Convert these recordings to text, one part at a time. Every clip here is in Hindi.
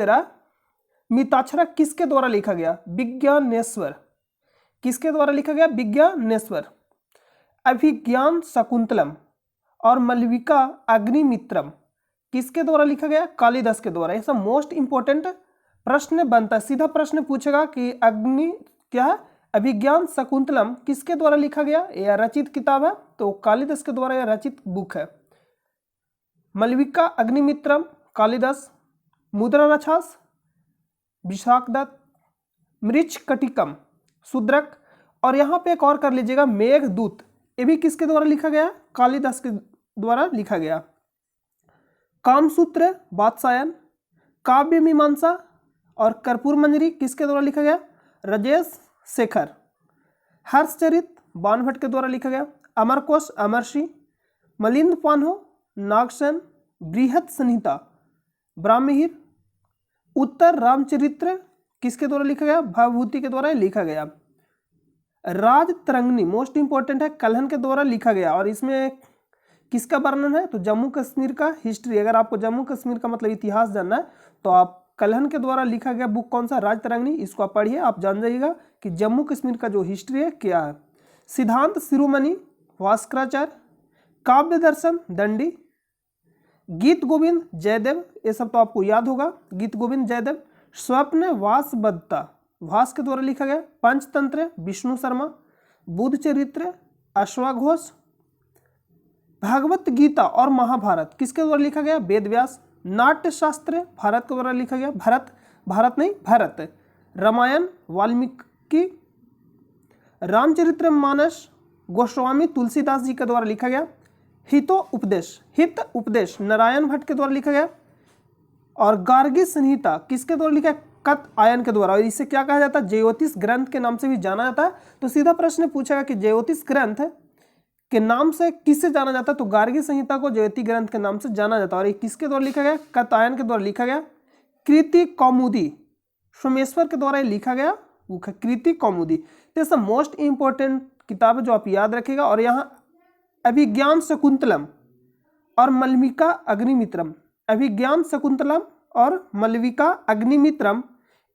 तेरा मिताक्षरा किसके द्वारा लिखा गया? विज्ञानेश्वर। किसके द्वारा लिखा गया? विज्ञानेश्वर। अभिज्ञान शकुंतलम और मलविका अग्निमित्रम किसके द्वारा लिखा गया? कालिदास के द्वारा। ऐसा मोस्ट इंपोर्टेंट प्रश्न बनता है, सीधा प्रश्न पूछेगा कि अग्नि क्या है? अभिज्ञान शकुंतलम किसके द्वारा लिखा गया? यह रचित किताब है, तो कालिदास के द्वारा यह रचित बुक है। मलविका अग्निमित्रम कालिदास। मुद्रा राक्षस विशाखदत्त। मृच्छकटिकम शूद्रक। और यहाँ पे एक और कर लीजिएगा, मेघदूत, ये भी किसके द्वारा लिखा गया? कालिदास के द्वारा लिखा गया। कामसूत्र वात्सायन। काव्य मीमांसा और कर्पूर मंजरी किसके द्वारा लिखा गया? राजेश शेखर। हर्षचरित बाणभट्ट के द्वारा लिखा गया। अमरकोश अमरसी। मलिंद पान्हो नागसेन। बृहत संहिता ब्राह्महिर। उत्तर रामचरित्र किसके द्वारा लिखा गया? भवभूति के द्वारा लिखा गया। राजतरंगिणी मोस्ट इंपॉर्टेंट है, कल्हण के द्वारा लिखा गया। और इसमें किसका वर्णन है? तो जम्मू कश्मीर का हिस्ट्री। अगर आपको जम्मू कश्मीर का मतलब इतिहास जानना है तो आप कल्हण के द्वारा लिखा गया बुक कौन सा? राजतरंगिणी। इसको आप पढ़िए, आप जान जाइएगा कि जम्मू कश्मीर का जो हिस्ट्री है क्या है। सिद्धांत शिरोमणि भास्कराचार्य। काव्य दर्शन दंडी। गीत गोविंद जयदेव, ये सब तो आपको याद होगा, गीत गोविंद जयदेव। स्वप्न वासवदत्ता भास के द्वारा लिखा गया। पंचतंत्र विष्णु शर्मा। बुद्ध चरित्र अश्वघोष। भागवत गीता और महाभारत किसके द्वारा लिखा गया? वेद व्यास। नाट्य शास्त्र भारत के द्वारा लिखा गया। भरत। रामायण वाल्मीकि। रामचरित्र मानस गोस्वामी तुलसीदास जी के द्वारा लिखा गया। हित उपदेश नारायण भट्ट के द्वारा लिखा गया। और गार्गी संहिता किसके द्वारा लिखा है? कत आयन के द्वारा। और इसे क्या कहा जाता है? ज्योतिष ग्रंथ के नाम से भी जाना जाता है। तो सीधा प्रश्न पूछेगा कि ज्योतिष ग्रंथ के नाम से किससे जाना जाता है? तो गार्गी संहिता को ज्योतिष ग्रंथ के नाम से जाना जाता है। और ये किसके द्वारा लिखा गया? कतायन के द्वारा लिखा गया। कृति कौमुदी सोमेश्वर के द्वारा लिखा गया वो है कृति कौमुदी। तो ये मोस्ट इंपॉर्टेंट किताब है जो आप याद रखिएगा। और यहाँ अभिज्ञान शकुंतलम और मलविका अग्निमित्रम, अभिज्ञान शकुंतलम और मलविका अग्निमित्रम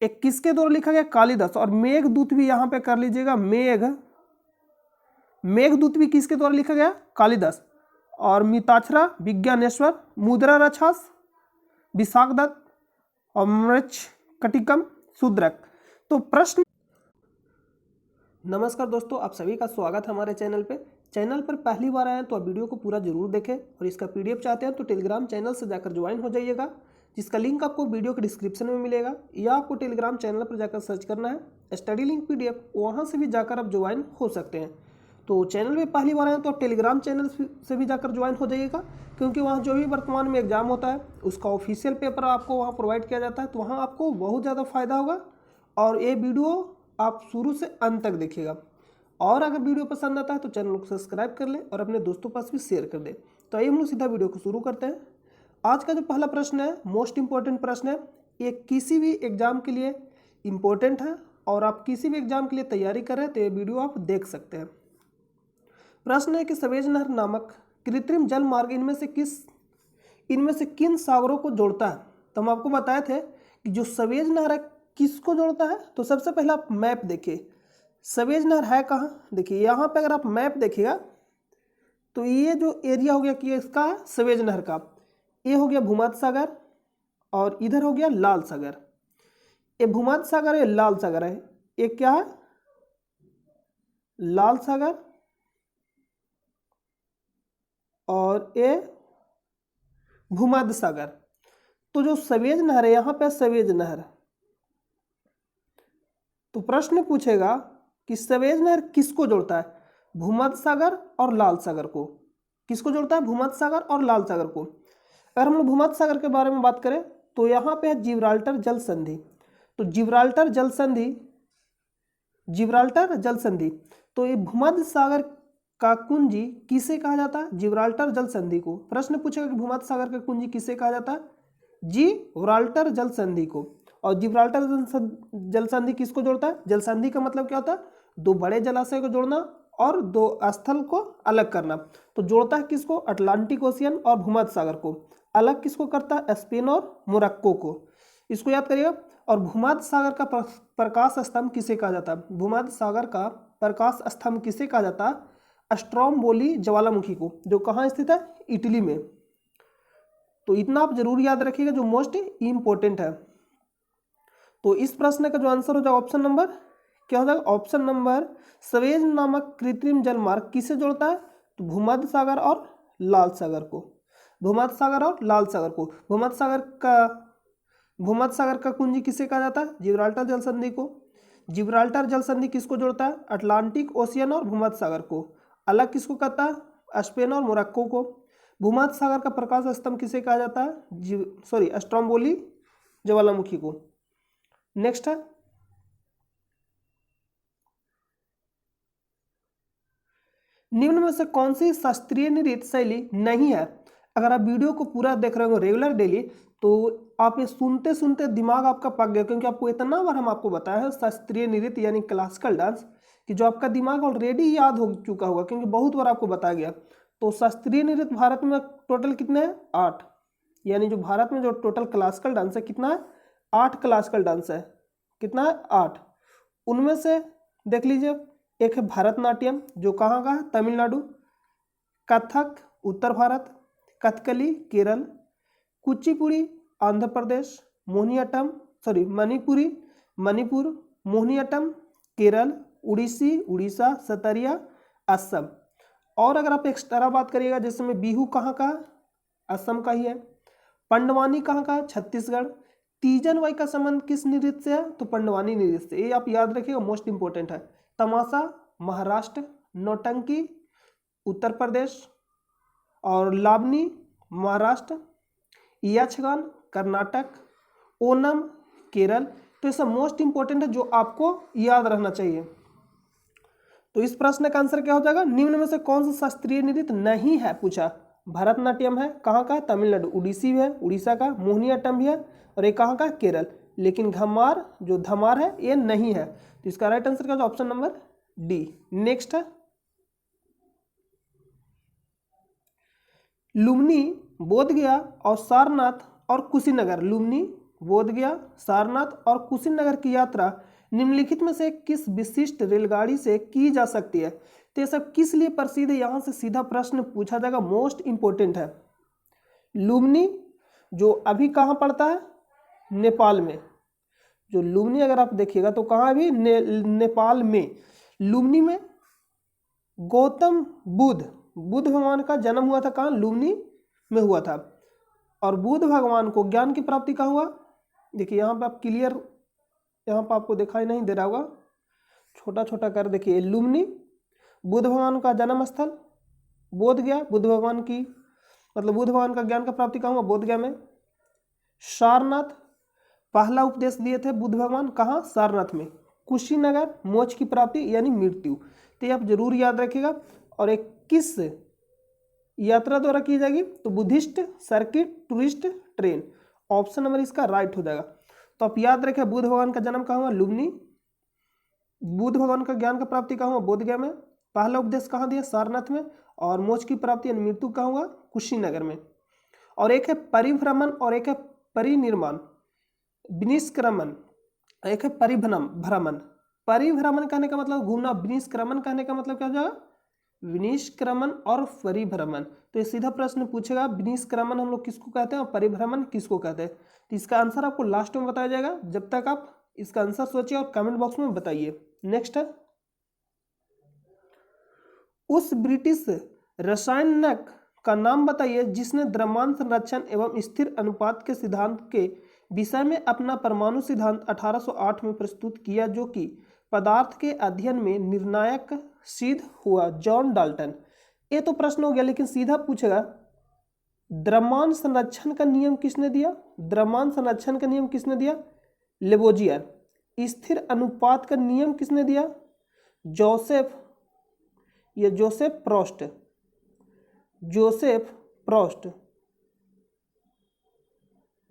एक किसके द्वारा लिखा गया? कालिदास। और मेघदूत भी यहाँ पे कर लीजिएगा, मेघदूत भी किसके द्वारा लिखा गया? कालिदास। और मिताक्षरा विज्ञानेश्वर। मुद्रा राक्षस विशाखदत्त और मृच्छकटिकम शूद्रक। तो प्रश्न। नमस्कार दोस्तों, आप सभी का स्वागत है हमारे चैनल पे। चैनल पर पहली बार आए हैं तो आप वीडियो को पूरा जरूर देखें। और इसका पीडीएफ चाहते हैं तो टेलीग्राम चैनल से जाकर ज्वाइन हो जाइएगा, जिसका लिंक आपको वीडियो के डिस्क्रिप्शन में मिलेगा। या आपको टेलीग्राम चैनल पर जाकर सर्च करना है स्टडी लिंक पीडीएफ, वहाँ से भी जाकर आप ज्वाइन हो सकते हैं। तो चैनल में पहली बार आए तो आप टेलीग्राम चैनल से भी जाकर ज्वाइन हो जाइएगा, क्योंकि वहाँ जो भी वर्तमान में एग्जाम होता है उसका ऑफिशियल पेपर आपको वहाँ प्रोवाइड किया जाता है। तो वहाँ आपको बहुत ज़्यादा फायदा होगा। और ये वीडियो आप शुरू से अंत तक देखिएगा। और अगर वीडियो पसंद आता है तो चैनल को सब्सक्राइब कर लें और अपने दोस्तों पास भी शेयर कर दें। तो आइए हम लोग सीधा वीडियो को शुरू करते हैं। आज का जो पहला प्रश्न है मोस्ट इंपॉर्टेंट प्रश्न है, ये किसी भी एग्जाम के लिए इम्पोर्टेंट है। और आप किसी भी एग्जाम के लिए तैयारी कर रहे हैं तो ये वीडियो आप देख सकते हैं। प्रश्न है कि सवेज नहर नामक कृत्रिम जल मार्ग इनमें से किन सागरों को जोड़ता है? तो हम आपको बताए थे कि जो सवेज नहर है किसको जोड़ता है। तो सबसे पहले आप मैप देखिए, सवेज नहर है कहाँ। देखिए यहाँ पे अगर आप मैप देखिएगा तो ये जो एरिया हो गया कि इसका सवेज नहर का, ये हो गया भूमध्य सागर और इधर हो गया लाल सागर। ये भूमध्य सागर है, लाल सागर है। ये क्या है? लाल सागर। और ये भूमध्य सागर। तो जो सवेज नहर है यहाँ पे सवेज नहर, तो प्रश्न पूछेगा कि सवेज नहर किसको जोड़ता है? भूमध्य सागर और लाल सागर को। किसको जोड़ता है? भूमध्य सागर और लाल सागर को। अगर हम लोग भूमध्य सागर के बारे में बात करें तो यहाँ पे है जिब्राल्टर जल संधि। तो जिब्राल्टर जल संधि, तो ये भूमध्य सागर का कुंजी किसे कहा जाता है? जिब्राल्टर जल संधि को। प्रश्न पूछेगा कि भूमध्य सागर का कुंजी किसे कहा जाता है? जिब्राल्टर जल संधि को। और जिब्राल्टर जल संधि किसको जोड़ता है? जल संधि का मतलब क्या होता है? दो बड़े जलाशय को जोड़ना और दो स्थल को अलग करना। तो जोड़ता है किसको? अटलांटिक ओशियन और भूमध्य सागर को। अलग किसको करता है? स्पेन और मोरक्को को। इसको याद करिएगा। और भूमध्य सागर का प्रकाश स्तंभ किसे कहा जाता है? भूमध्य सागर का प्रकाश स्तंभ किसे कहा जाता है? स्ट्रोम्बोली ज्वालामुखी को, जो कहाँ स्थित है? इटली में। तो इतना आप जरूर याद रखिएगा जो मोस्ट इंपॉर्टेंट है। तो इस प्रश्न का जो आंसर हो जाएगा ऑप्शन नंबर क्या हो जाएगा? ऑप्शन नंबर स्वेज नामक कृत्रिम जलमार्ग किसे जोड़ता है? तो भूमध्य सागर और लाल सागर को। भूमध्य सागर और लाल सागर को। भूमध्य सागर का कुंजी किसे कहा जाता है? जिब्राल्टर जल संधि को। जिब्राल्टर जल संधि किसको जोड़ता है? अटलांटिक ओशियन और भूमध्य सागर को। अलग किसको कहता है? स्पेन और मोरक्को को। भूमध्य सागर का प्रकाश स्तंभ किसे कहा जाता है? स्ट्रोम्बोली ज्वालामुखी को। नेक्स्ट है, निम्न में से कौन सी शास्त्रीय नृत्य शैली नहीं है? अगर आप वीडियो को पूरा देख रहे हो रेगुलर डेली, तो आप ये सुनते सुनते दिमाग आपका पक गया, क्योंकि आपको इतना बार हम आपको बताया है शास्त्रीय नृत्य यानी क्लासिकल डांस, कि जो आपका दिमाग ऑलरेडी याद हो चुका होगा, क्योंकि बहुत बार आपको बताया गया। तो शास्त्रीय नृत्य भारत में टोटल कितने हैं? 8। यानी जो भारत में जो टोटल क्लासिकल डांस है कितना है? 8 क्लासिकल डांस है। कितना है? 8। उनमें से देख लीजिए, एक है भरतनाट्यम, जो कहाँ का है? तमिलनाडु। कथक उत्तर भारत। कथकली केरल। कुचिपुड़ी आंध्र प्रदेश। मणिपुर। मोहिनीअट्टम केरल। उड़ीसी उड़ीसा। सतरिया असम। और अगर आप एक्स्ट्रा बात करिएगा, जैसे में बिहू कहाँ का? असम का ही है। पंडवानी कहाँ का? छत्तीसगढ़। तीजन वाई का संबंध किस नृत्य से है? तो पंडवानी नृत्य से। ये आप याद रखिएगा, मोस्ट इंपॉर्टेंट है। तमाशा महाराष्ट्र। नौटंकी उत्तर प्रदेश और लावनी महाराष्ट्र। यक्षगान कर्नाटक। ओनम केरल। तो ये सब मोस्ट इंपॉर्टेंट है, जो आपको याद रहना चाहिए। तो इस प्रश्न का आंसर क्या हो जाएगा? निम्न में से कौन सा शास्त्रीय नृत्य नहीं है पूछा? भरतनाट्यम है, कहाँ का? तमिलनाडु। उड़ीसी है, उड़ीसा का। मोहिनीअट्टम भी है, और ये कहाँ का? केरल। लेकिन घमार जो धमार है ये नहीं है। तो इसका राइट आंसर क्या? Option number D. नेक्स्ट है, लुम्नी, बोधगया और सारनाथ और कुशीनगर। लुम्नी, बोधगया, सारनाथ और कुशीनगर की यात्रा निम्नलिखित में से किस विशिष्ट रेलगाड़ी से की जा सकती है? तो ये सब किस लिए प्रसिद्ध है? यहां से सीधा प्रश्न पूछा जाएगा, मोस्ट इंपॉर्टेंट है। लुम्नी जो अभी कहाँ पड़ता है? नेपाल में। जो लुम्नी अगर आप देखिएगा तो कहाँ अभी? नेपाल में। लुम्नी में गौतम बुद्ध भगवान का जन्म हुआ था। कहाँ? लुम्नी में हुआ था। और बुद्ध भगवान को ज्ञान की प्राप्ति कहाँ हुआ? देखिए यहाँ पे आप क्लियर, यहाँ पर आपको दिखाई नहीं दे रहा होगा, छोटा छोटा कर देखिए। लुम्नी बुद्ध भगवान का जन्म स्थल। बोधगया बुद्ध भगवान की बुद्ध भगवान का ज्ञान का प्राप्ति कहाँ हुआ? बोधगया में। सारनाथ पहला उपदेश दिए थे बुद्ध भगवान, कहाँ? सारनाथ में। कुशीनगर मोक्ष की प्राप्ति यानी मृत्यु। तो ये आप जरूर याद रखिएगा। और एक किस यात्रा द्वारा की जाएगी? तो Buddhist circuit tourist train. Option number इसका राइट हो जाएगा। तो आप याद रखें, बुद्ध भगवान का जन्म कहाँ हुआ? लुम्नी। बुद्ध भगवान का ज्ञान का प्राप्ति कहाँ हुआ? बोधगया में। पहला उपदेश कहाँ दिया? सारनाथ में। और मोक्ष की प्राप्ति यानी मृत्यु कहाँ हुआ? कुशीनगर में। और एक है परिभ्रमण और एक है परिनिर्माण, विनिष्क्रमण। एक है परिभ्रमण। परिभ्रमण कहने का मतलब घूमना, विनिष्क्रमण कहने का मतलब क्या हो जाएगा? विनिष्क्रमण और परिभ्रमण। तो ये सीधा प्रश्न पूछेगा, विनिष्क्रमण हम लोग किसको कहते हैं और परिभ्रमण किसको कहते हैं? तो इसका आंसर आपको लास्ट में बताया जाएगा। जब तक आप इसका आंसर सोचिए और कमेंट बॉक्स में बताइए। नेक्स्ट है, उस ब्रिटिश रसायनज्ञ का नाम बताइए जिसने द्रव्यमान संरक्षण एवं स्थिर अनुपात के सिद्धांत के विषय में अपना परमाणु सिद्धांत 1808 में प्रस्तुत किया, जो कि पदार्थ के अध्ययन में निर्णायक सिद्ध हुआ। John Dalton. ये तो प्रश्न हो गया, लेकिन सीधा पूछेगा द्रव्यमान संरक्षण का नियम किसने दिया? द्रव्यमान संरक्षण का नियम किसने दिया? लेबोजियर। स्थिर अनुपात का नियम किसने दिया? जोसेफ प्रोस्ट।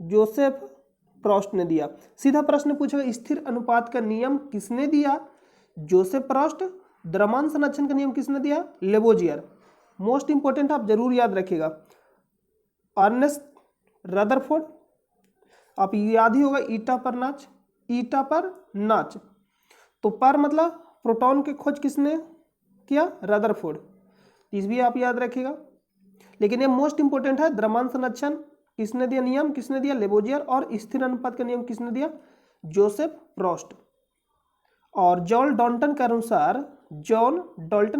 जोसेफ प्रोस्ट ने दिया। सीधा प्रश्न पूछेगा स्थिर अनुपात का नियम किसने दिया? जोसेफ प्रोस्ट। द्रव्यमान संरक्षण का नियम किसने दिया? लेबोजियर। मोस्ट इंपोर्टेंट आप जरूर याद रखिएगा। अर्नेस्ट रदरफोर्ड, आप याद ही होगा ईटा पर नाच, ईटा पर नाच। तो पर मतलब प्रोटॉन की खोज किसने किया? रदरफोर्ड। इस भी आप याद रखिएगा। लेकिन ये मोस्ट इंपोर्टेंट है, द्रव्यमान संरक्षण किसने दिया नियम, किसने दिया? लेबोजियर। और स्थिर अनुपात का नियम किसने दिया? जोसेफ प्रोस्ट। और जॉन डाल्टन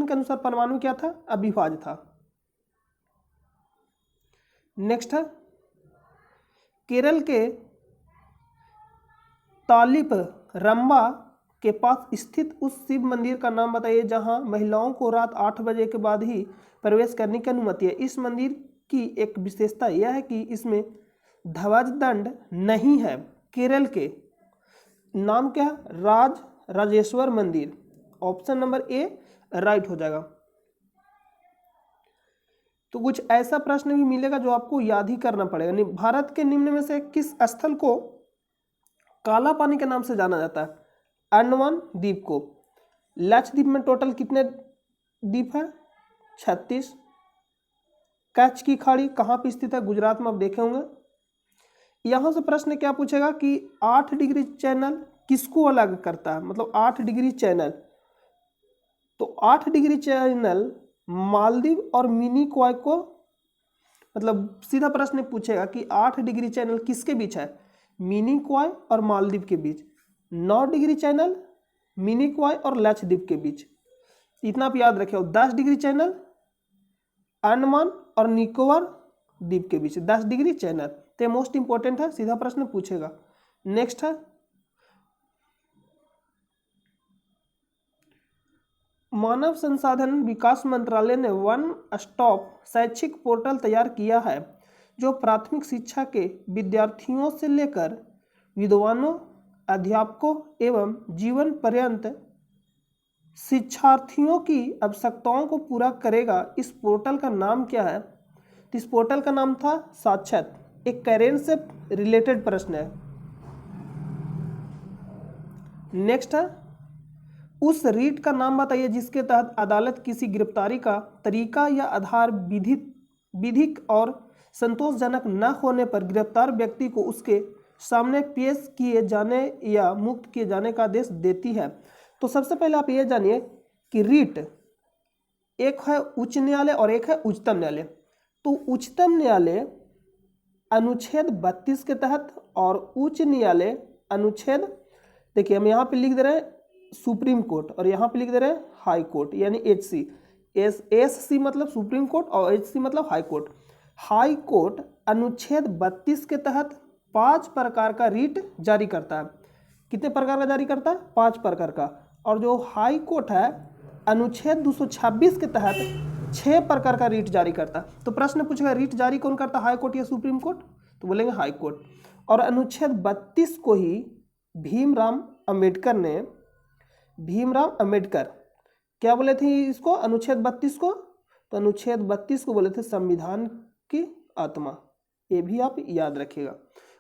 के अनुसार परमाणु क्या था? अविभाज्य था। नेक्स्ट है केरल के तालिप रंबा के पास स्थित उस शिव मंदिर का नाम बताइए जहां महिलाओं को रात 8 बजे के बाद ही प्रवेश करने की अनुमति है। इस मंदिर की एक विशेषता यह है कि इसमें ध्वज दंड नहीं है। केरल के नाम क्या है? राजेश्वर मंदिर। ऑप्शन नंबर ए राइट हो जाएगा। तो कुछ ऐसा प्रश्न भी मिलेगा जो आपको याद ही करना पड़ेगा। भारत के निम्न में से किस स्थल को काला पानी के नाम से जाना जाता है? अंडमान द्वीप को। लक्षद्वीप में टोटल कितने द्वीप है? 36। कच्छ की खाड़ी कहाँ पे स्थित है? गुजरात में आप देखे होंगे। यहां से प्रश्न क्या पूछेगा कि 8 डिग्री चैनल किसको अलग करता है? मतलब 8 डिग्री चैनल, तो 8 डिग्री चैनल मालदीव और मिनी क्वाय को, मतलब सीधा प्रश्न पूछेगा कि 8 डिग्री चैनल किसके बीच है? मिनी क्वाय और मालदीव के बीच। 9 डिग्री चैनल मिनी क्वाय और लक्षद्वीप के बीच। इतना आप याद रखें। 10 डिग्री चैनल अंडमान और निकोबार द्वीप के बीच 10 डिग्री चैनल। तो मोस्ट इंपोर्टेंट है, सीधा प्रश्न पूछेगा। नेक्स्ट है मानव संसाधन विकास मंत्रालय ने वन स्टॉप शैक्षिक पोर्टल तैयार किया है जो प्राथमिक शिक्षा के विद्यार्थियों से लेकर विद्वानों, अध्यापकों एवं जीवन पर्यंत शिक्षार्थियों की आवश्यकताओं को पूरा करेगा। इस पोर्टल का नाम क्या है? तो इस पोर्टल का नाम था साक्षात। एक करेंट से रिलेटेड प्रश्न है। नेक्स्ट है उस रीट का नाम बताइए जिसके तहत अदालत किसी गिरफ्तारी का तरीका या आधार विधिक और संतोषजनक न होने पर गिरफ्तार व्यक्ति को उसके सामने पेश किए जाने या मुक्त किए जाने का आदेश देती है। तो सबसे पहले आप ये जानिए कि रीट एक है उच्च न्यायालय और एक है उच्चतम न्यायालय। तो उच्चतम न्यायालय अनुच्छेद 32 के तहत और उच्च न्यायालय अनुच्छेद, देखिए हम यहाँ पे लिख दे रहे हैं सुप्रीम कोर्ट और यहाँ पे लिख दे रहे हैं हाई कोर्ट, यानी HC। SC मतलब सुप्रीम कोर्ट और HC मतलब हाई कोर्ट। हाई कोर्ट अनुच्छेद 32 के तहत 5 प्रकार का रीट जारी करता है। कितने प्रकार का जारी करता है? 5 प्रकार का। और जो हाई कोर्ट है अनुच्छेद 226 के तहत 6 प्रकार का रीट जारी करता है। तो प्रश्न पूछेगा रीट जारी कौन करता है, हाई कोर्ट या सुप्रीम कोर्ट? तो बोलेंगे हाई कोर्ट। और अनुच्छेद 32 को ही भीमराव अंबेडकर क्या बोले थे इसको? अनुच्छेद 32 को, तो अनुच्छेद 32 को बोले थे संविधान की आत्मा। ये भी आप याद रखिएगा,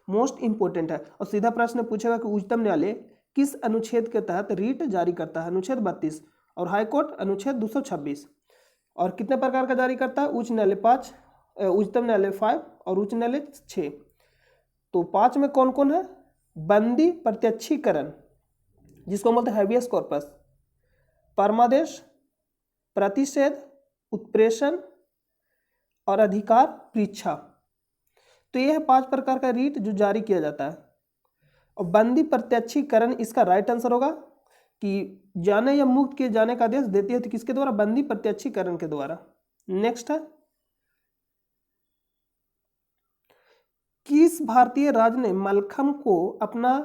मोस्ट इंपोर्टेंट है। और सीधा प्रश्न पूछेगा कि उच्चतम न्यायालय किस अनुच्छेद के तहत रीट जारी करता है? अनुच्छेद 32 और हाई कोर्ट अनुच्छेद 226। और कितने प्रकार का जारी करता है? उच्च न्यायालय 5, उच्चतम न्यायालय 5 और उच्च न्यायालय 6। तो 5 में कौन कौन है? बंदी प्रत्यक्षीकरण जिसको बोलते हैं हैबियस कॉर्पस, परमादेश, प्रतिषेध, उत्प्रेषण और अधिकार परीक्षा। तो यह है 5 प्रकार का रीट जो जारी किया जाता है। और बंदी प्रत्यक्षीकरण इसका राइट आंसर होगा कि जाने या मुक्त किए जाने का आदेश देती है। तो किसके द्वारा? बंदी प्रत्यक्षीकरण के द्वारा। नेक्स्ट है किस भारतीय राज्य ने मलखम्ब को अपना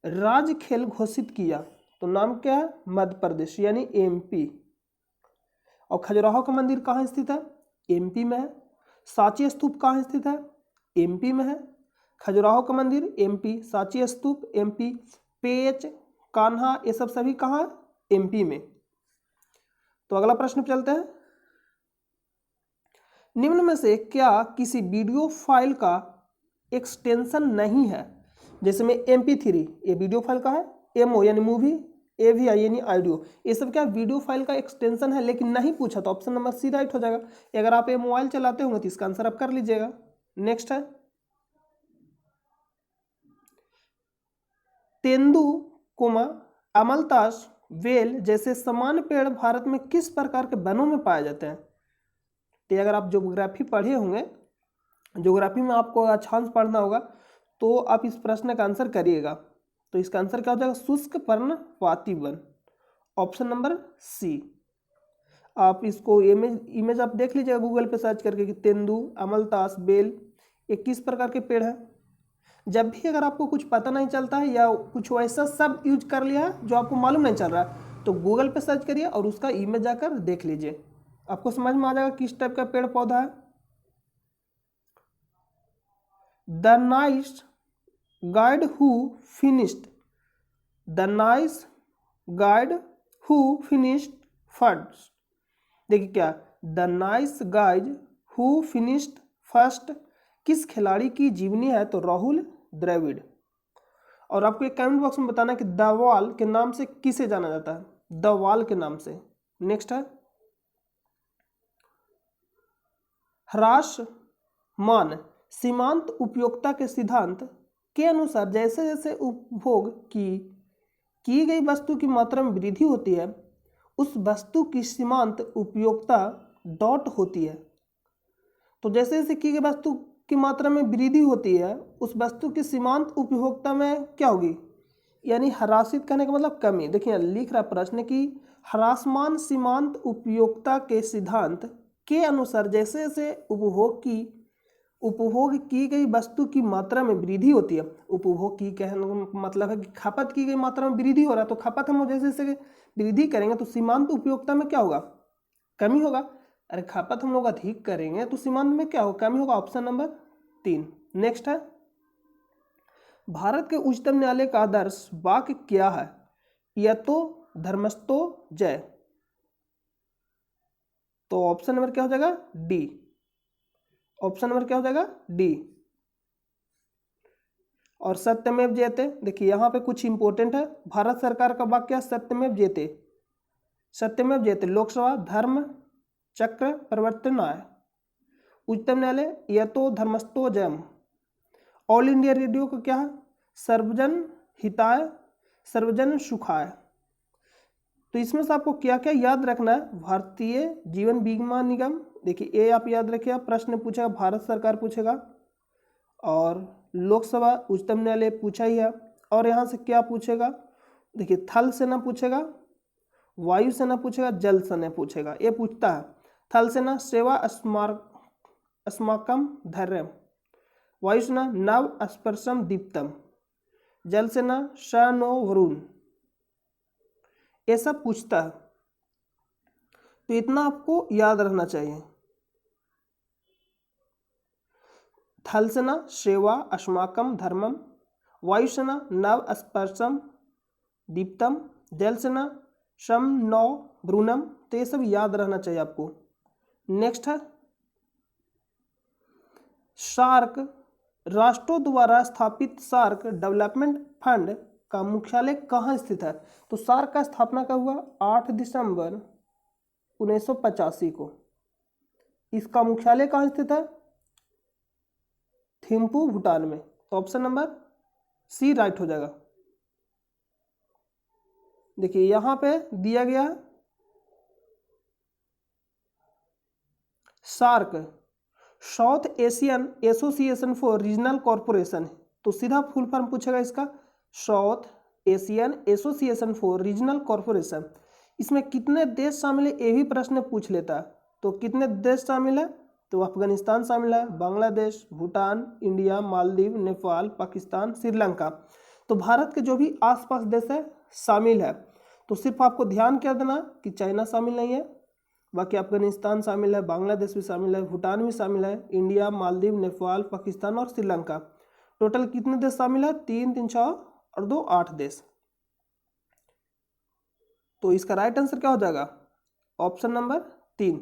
राज्य खेल घोषित किया? तो नाम क्या है? मध्य प्रदेश यानी MP। और खजुराहो का मंदिर कहाँ स्थित है? MP में है। सांची स्तूप कहाँ स्थित है? MP में है। खजुराहो का मंदिर MP, सांची स्तूप MP, पेच, कान्हा ये सब सभी कहाँ है? MP में। तो अगला प्रश्न पे चलते हैं। निम्न में से क्या किसी वीडियो फाइल का एक्सटेंशन नहीं है? जैसे में MP3 ये वीडियो फाइल का है, MO यानी मूवी, AVI यानी ऑडियो, ये सब क्या वीडियो फाइल का एक्सटेंशन है, लेकिन नहीं पूछा तो ऑप्शन नंबर C राइट हो जाएगा। अगर आप ये मोबाइल चलाते होंगे तो इसका आंसर आप कर लीजिएगा। नेक्स्ट है तेंदु, अमलतास, वेल जैसे सामान्य पेड़ भारत में किस प्रकार के वनों में पाए जाते हैं? तो अगर आप ज्योग्राफी पढ़े होंगे, ज्योग्राफी में आपको अक्षांश पढ़ना होगा, तो आप इस प्रश्न का आंसर करिएगा। तो इसका आंसर क्या हो जाएगा? शुष्क पर्णपाती वन, ऑप्शन नंबर सी। आप इसको इमेज आप देख लीजिएगा गूगल पे सर्च करके कि तेंदु, अमलतास, बेल ये किस प्रकार के पेड़ हैं। जब भी अगर आपको कुछ पता नहीं चलता है या कुछ वैसा शब्द यूज कर लिया है जो आपको मालूम नहीं चल रहा है, तो गूगल पे सर्च करिए और उसका इमेज जाकर देख लीजिए, आपको समझ में आ जाएगा किस टाइप का पेड़ पौधा है। The nice guide who finished first. देखिए क्या, the nice guide who finished first किस खिलाड़ी की जीवनी है? तो राहुल द्रविड़। और आपको एक कमेंट बॉक्स में बताना कि द वॉल के नाम से किसे जाना जाता है? द वॉल के नाम से। नेक्स्ट है ह्रासमान सीमांत उपयोगिता के सिद्धांत के अनुसार जैसे जैसे उपभोग की गई वस्तु की मात्रा में वृद्धि होती है, उस वस्तु की सीमांत उपयोगिता डॉट होती है। तो जैसे जैसे की गई वस्तु की मात्रा में वृद्धि होती है, उस वस्तु की सीमांत उपयोगिता में क्या होगी? यानी ह्रासित करने का मतलब कमी। देखिए लिख रहा प्रश्न कि ह्रासमान सीमांत उपयोगिता के सिद्धांत के अनुसार जैसे जैसे उपभोग की गई वस्तु की मात्रा में वृद्धि होती है। उपभोग की कहने का मतलब है कि खपत की गई मात्रा में वृद्धि हो रहा है, तो खपत हम जैसे जैसे वृद्धि करेंगे तो सीमांत उपयोगिता में क्या होगा? कमी होगा। अरे खपत हम लोग अधिक करेंगे तो सीमांत में क्या होगा? कमी होगा, ऑप्शन नंबर 3। नेक्स्ट है भारत के उच्चतम न्यायालय का आदर्श वाक्य क्या है? यतो धर्मस्थो जय। तो ऑप्शन नंबर क्या हो जाएगा? डी। ऑप्शन नंबर क्या हो जाएगा? डी। और सत्यमेव जयते, देखिए यहाँ पे कुछ इंपॉर्टेंट है। भारत सरकार का वाक्य सत्यमेव जयते। सत्यमेव जयते लोकसभा धर्म चक्र प्रवर्तनाय। उच्चतम न्यायालय यतो धर्मस्थो जयम। ऑल इंडिया रेडियो का क्या है? सर्वजन हिताय सर्वजन सुखाय। तो इसमें से आपको क्या क्या याद रखना है? भारतीय जीवन बीमा निगम, देखिए ये आप याद रखिए, प्रश्न पूछेगा भारत सरकार पूछेगा, और लोकसभा उच्चतम न्यायालय पूछा ही है। और यहाँ से क्या पूछेगा? देखिए थल सेना पूछेगा, वायु सेना पूछेगा, जल सेना पूछेगा। ये पूछता है थल सेना सेवा अस्माकम धैर्यम, वायुसेना नव स्पर्शम दीप्तम, जल सेना स नो वरुण। ये सब पूछता है, तो इतना आपको याद रखना चाहिए। थल सेना सेवा अस्माकम धर्मम, वायुसेना नव स्पर्शम दीप्तम, जल सेना शम नौ ब्रूनम। तो ये सब याद रहना चाहिए आपको। नेक्स्ट है सार्क राष्ट्रों द्वारा स्थापित सार्क डेवलपमेंट फंड का मुख्यालय कहाँ स्थित है? तो सार्क का स्थापना कब हुआ? 8 दिसंबर 1985 को। इसका मुख्यालय कहाँ स्थित है? थिम्पू भूटान में। तो ऑप्शन नंबर सी राइट हो जाएगा। देखिए यहां पे दिया गया है SAARC South Asian Association for Regional Corporation. तो सीधा फुल फॉर्म पूछेगा इसका, South Asian Association for Regional Corporation. इसमें कितने देश शामिल है ये भी प्रश्न पूछ लेता है। तो कितने देश शामिल है? तो अफगानिस्तान शामिल है, बांग्लादेश, भूटान, इंडिया, मालदीव, नेपाल, पाकिस्तान, श्रीलंका। तो भारत के जो भी आसपास देश है शामिल है। तो सिर्फ आपको ध्यान क्या देना कि चाइना शामिल नहीं है, बाकी अफगानिस्तान शामिल है, बांग्लादेश भी शामिल है, भूटान भी शामिल है, इंडिया, मालदीव, नेपाल, पाकिस्तान और श्रीलंका। टोटल कितने देश शामिल है? 3 3 6 और 2 8 देश। तो इसका राइट आंसर क्या हो जाएगा? Option number 3।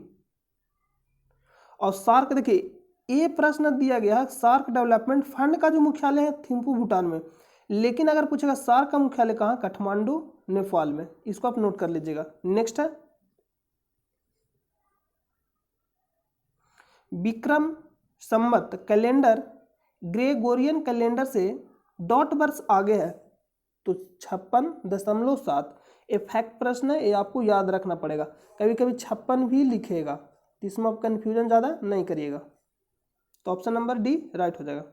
और सार्क, देखिए ये प्रश्न दिया गया है सार्क डेवलपमेंट फंड का जो मुख्यालय है थिम्पू भूटान में, लेकिन अगर पूछेगा सार्क का मुख्यालय कहाँ? काठमांडू नेपाल में। इसको आप नोट कर लीजिएगा। नेक्स्ट है Vikram Samvat calendar Gregorian calendar से डॉट वर्ष आगे है। तो 56.7। ये फैक्ट प्रश्न है, ये आपको याद रखना पड़ेगा। कभी कभी 56 भी लिखेगा, तो इसमें आप कन्फ्यूजन ज़्यादा नहीं करिएगा। तो ऑप्शन नंबर डी राइट हो जाएगा।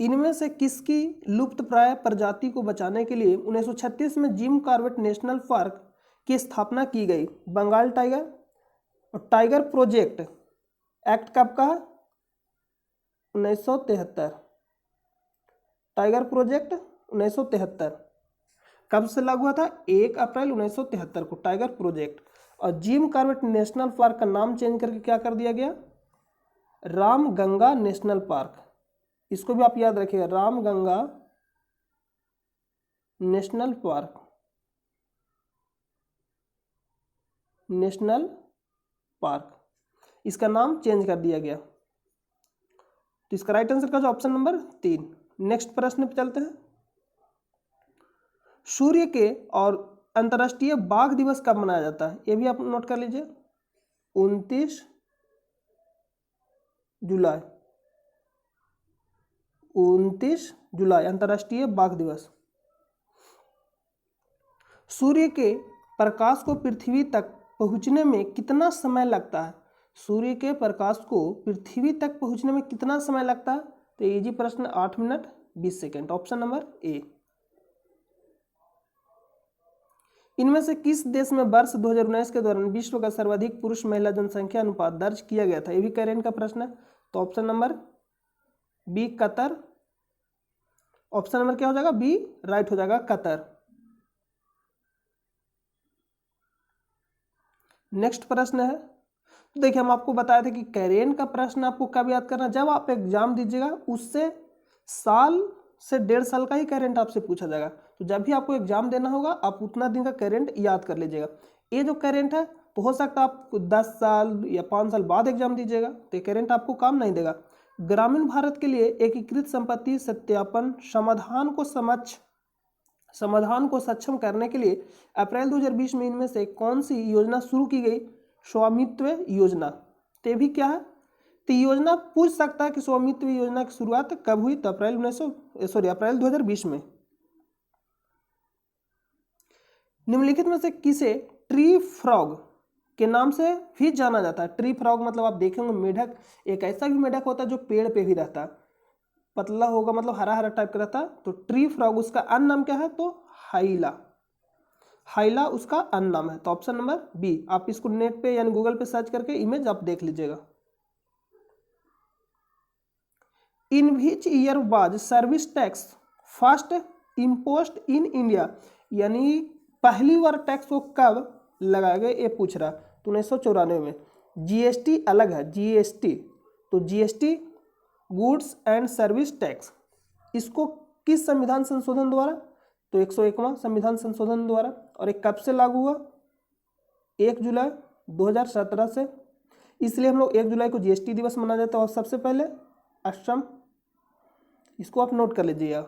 इनमें से किसकी लुप्तप्राय प्रजाति को बचाने के लिए 1936 में जिम कॉर्बेट नेशनल पार्क की स्थापना की गई? बंगाल टाइगर। और टाइगर प्रोजेक्ट एक्ट कब का है? 1973। टाइगर प्रोजेक्ट 1973 कब से लागू हुआ था? 1 अप्रैल 1973 को टाइगर प्रोजेक्ट। और जिम कॉर्बेट नेशनल पार्क का नाम चेंज करके क्या कर दिया गया? Ramganga national park. इसको भी आप याद रखिएगा, Ramganga national park. National park इसका नाम चेंज कर दिया गया। तो इसका राइट आंसर का जो ऑप्शन नंबर 3। नेक्स्ट प्रश्न पे चलते हैं। सूर्य के और अंतर्राष्ट्रीय बाघ दिवस कब मनाया जाता है? ये भी आप नोट कर लीजिए। 29 जुलाई। 29 जुलाई अंतर्राष्ट्रीय बाघ दिवस। सूर्य के प्रकाश को पृथ्वी तक पहुंचने में कितना समय लगता है? सूर्य के प्रकाश को पृथ्वी तक पहुंचने में कितना समय लगता है? तो इजी प्रश्न 8 minute 20 second. Option number A. इनमें से किस देश में वर्ष 2019 के दौरान विश्व का सर्वाधिक पुरुष महिला जनसंख्या अनुपात दर्ज किया गया था? ये भी करेंट का प्रश्न है। तो option number B Qatar. Option number क्या हो जाएगा? बी राइट हो जाएगा, कतर। नेक्स्ट प्रश्न है, तो देखिए हम आपको बताए थे कि करेंट का प्रश्न आपको कब याद करना? जब आप एग्जाम दीजिएगा उससे साल से 1.5 साल का ही करेंट आपसे पूछा जाएगा। तो जब भी आपको एग्जाम देना होगा आप उतना दिन का करेंट याद कर लीजिएगा। ये जो करेंट है तो हो सकता है आप 10 साल या 5 साल बाद एग्जाम दीजिएगा, तो करेंट आपको काम नहीं देगा। ग्रामीण भारत के लिए एकीकृत संपत्ति सत्यापन समाधान को सक्षम करने के लिए अप्रैल 2020 में इनमें से कौन सी योजना शुरू की गई? स्वामित्व योजना। तो भी क्या है? तो योजना पूछ सकता है कि स्वामित्व योजना की शुरुआत कब हुई? तो अप्रैल 2020 में। निम्नलिखित में से किसे ट्री फ्रॉग के नाम से भी जाना जाता है? ट्री फ्रॉग मतलब आप देखेंगे मेढक, एक ऐसा भी मेढक होता है जो पेड़ पे भी रहता है, पतला होगा मतलब हरा हरा टाइप का रहता है। तो ट्री फ्रॉग उसका अन्य नाम क्या है? तो हाइला। हाइला उसका अन्य नाम है। तो ऑप्शन नंबर बी। आप इसको नेट पे यानी गूगल पे सर्च करके इमेज आप देख लीजिएगा। In which year was service tax first imposed in India? यानी पहली बार टैक्स को कब लगाया गया ये पूछ रहा। तो 1994 में। जीएसटी अलग है, जीएसटी। तो GST goods and service tax, इसको किस संविधान संशोधन द्वारा? तो 101वां संविधान संशोधन द्वारा। और एक कब से लागू हुआ? 1 जुलाई 2017 से। इसलिए हम लोग 1 जुलाई को जीएसटी दिवस मनाया जाता है। और सबसे पहले असम, इसको आप नोट कर लीजिएगा।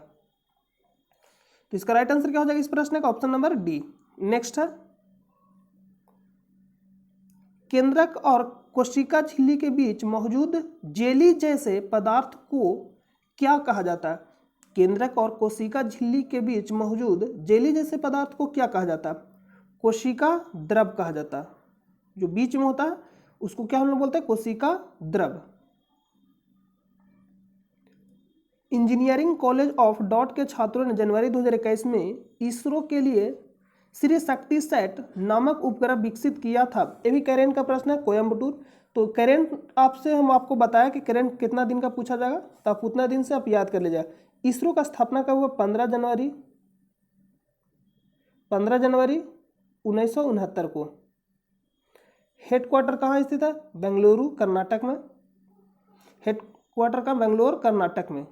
तो इसका राइट आंसर क्या हो जाएगा इस प्रश्न का? Option number D. नेक्स्ट है, केंद्रक और कोशिका झिल्ली के बीच मौजूद जेली जैसे पदार्थ को क्या कहा जाता है? केंद्रक और कोशिका झिल्ली के बीच मौजूद जेली जैसे पदार्थ को क्या कहा जाता है? कोशिका द्रव कहा जाता है। जो बीच में होता है उसको क्या हम लोग बोलते हैं? कोशिका द्रव। इंजीनियरिंग कॉलेज ऑफ डॉट के छात्रों ने जनवरी 2021 में इसरो के लिए श्री शक्ति सेट नामक उपग्रह विकसित किया था। ये भी करेंट का प्रश्न है, कोयम्बटूर। तो करेंट आपसे हम आपको बताया कि करेंट कितना दिन का पूछा जाएगा, तो आप उतना दिन से आप याद कर लीजिएगा। इसरो का स्थापना कब हुआ? 15 जनवरी 1969 को। हेडक्वार्टर कहाँ स्थित है? बेंगलुरु कर्नाटक में। हेडक्वार्टर का बेंगलोर कर्नाटक में।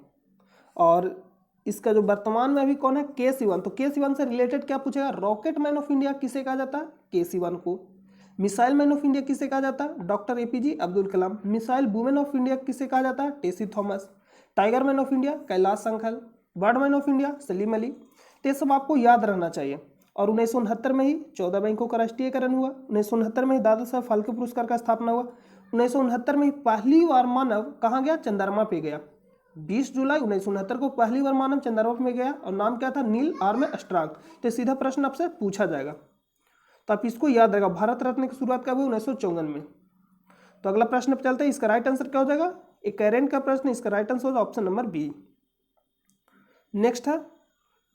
और इसका जो वर्तमान में अभी कौन है? के सिवन। तो के सिवन से रिलेटेड क्या पूछेगा? रॉकेट मैन ऑफ इंडिया किसे कहा जाता है? के सिवन को। मिसाइल मैन ऑफ इंडिया किसे कहा जाता है? Doctor APJ Abdul Kalam. Missile women of India किसे कहा जाता है? Tessy Thomas. Tiger man of India Kailash Sankhala. Bird man of India Salim Ali. तो ये सब आपको याद रहना चाहिए। और 1969 में ही 14 बैंकों का राष्ट्रीयकरण हुआ। 1969 में ही दादा साहब फाल्के पुरस्कार का स्थापना हुआ। 1969 में ही पहली बार मानव कहाँ गया? चंद्रमा पे गया। 20 जुलाई 1969 को पहली बार मानव चंद्रमा में गया और नाम क्या था, नील आर्मस्ट्रांग। तो सीधा प्रश्न आपसे पूछा जाएगा, तो आप इसको याद रखेगा। भारत रत्न की शुरुआत कब हुई, 1954 में। तो अगला प्रश्न पे चलते हैं, इसका राइट आंसर क्या हो जाएगा, एक करेंट का प्रश्न, इसका राइट आंसर होगा ऑप्शन नंबर बी। नेक्स्ट है,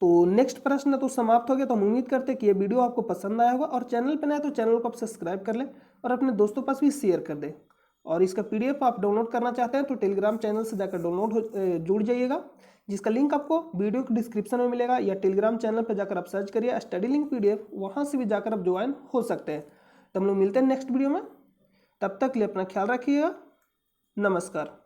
तो नेक्स्ट प्रश्न तो समाप्त हो गया। तो हम उम्मीद करते हैं कि ये वीडियो आपको पसंद आया होगा, और चैनल पर नए तो चैनल को आप सब्सक्राइब कर लें और अपने दोस्तों पास भी शेयर कर दें। और इसका PDF आप डाउनलोड करना चाहते हैं तो टेलीग्राम चैनल से जाकर जुड़ जाइएगा, जिसका लिंक आपको वीडियो के डिस्क्रिप्शन में मिलेगा, या टेलीग्राम चैनल पर जाकर आप सर्च करिए स्टडी लिंक PDF, वहाँ से भी जाकर आप ज्वाइन हो सकते हैं। तो हम लोग मिलते हैं नेक्स्ट वीडियो में, तब तक के लिए अपना ख्याल रखिएगा। नमस्कार।